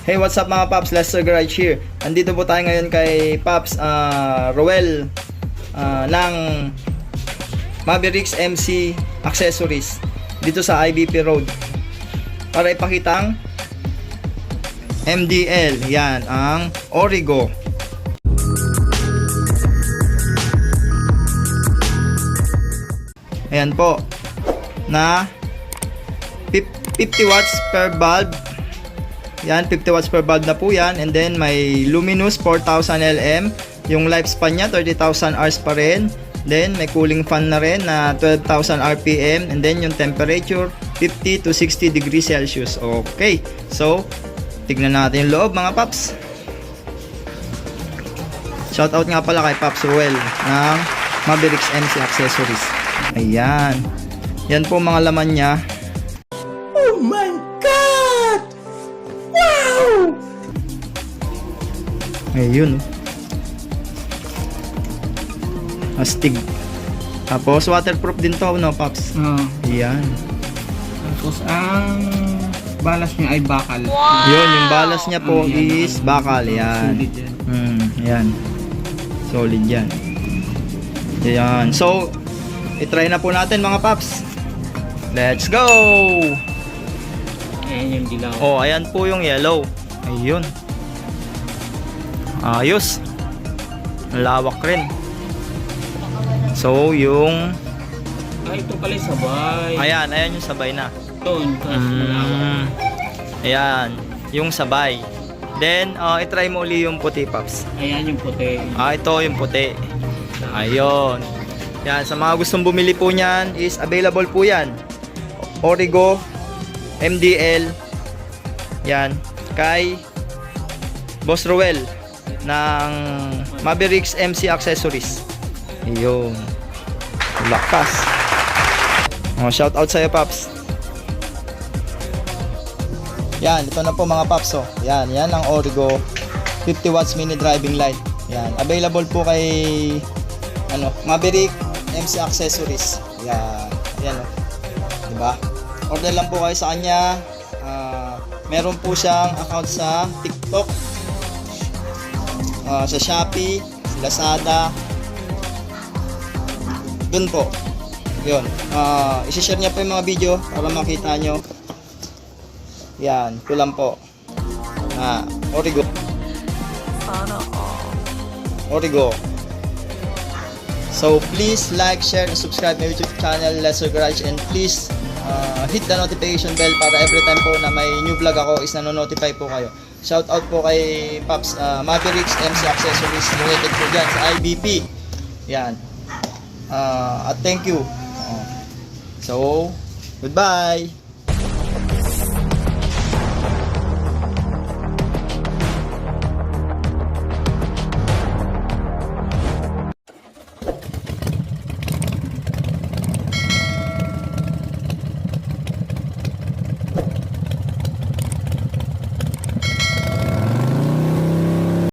Hey, what's up mga Paps? Lester Garage here. Andito po tayo ngayon kay Paps Roel ng Mavericks MC Accessories dito sa IBP Road para ipakita ang MDL. Yan, ang Origo. Ayan po, na 50 watts per bulb. Yan, 50 watts per bulb na po yan. And then may luminous 4000 LM. Yung lifespan niya 30,000 hours pa rin. Then may cooling fan na rin na 12,000 RPM. And then yung temperature 50 to 60 degrees Celsius. Okay, so tignan natin yung loob mga Paps. Shoutout nga pala kay Paps Roel ng Mavericks MC Accessories. Ayan, yan po mga laman niya. Oh my God! Wow! Ayun, astig. Tapos waterproof din to, no Paps? Ayan. Tapos ang balas niya ay bakal. Yun, yung balas niya po is bakal. Yan. Solid yan. Yan. Solid yan. Yan. So, itry na po natin mga Paps. Let's go! Ayan yung dilaw. Oh, ayan po yung yellow. Ayun. Ayos. Lawak rin. So, yung Ito pala yung sabay. ayan yung sabay na. Ito, Ayan, yung sabay. Then, itry mo uli yung puti, Paps. Ayan yung puti. Ito yung puti. Ayun. Yan, sa mga gustong bumili po niyan is available po yan. Origo MDL. Yan, kay Boss Roel ng Mavericks MC Accessories. Ayun. Lakas. Shout out sa'yo, Paps. Yan, ito na po mga Paps. Oh. Yan ang Origo 50 watts mini driving light. Yan, available po kay Maverick MC Accessories. Yan, ayan oh. Diba? Order lang po kayo sa kanya. Meron po siyang account sa TikTok, sa Shopee, Lazada. Dun po. Yun. Isi-share niya po yung mga video para makita nyo. Yan. Ito lang po. Origo. Origo. So please like, share, and subscribe my YouTube channel Lester Garage, and please hit the notification bell para every time po na may new vlog ako is nano-notify po kayo. Shout out po kay Paps Mavericks MC Accessories located po dyan sa IBP. Yan. At thank you. So, goodbye.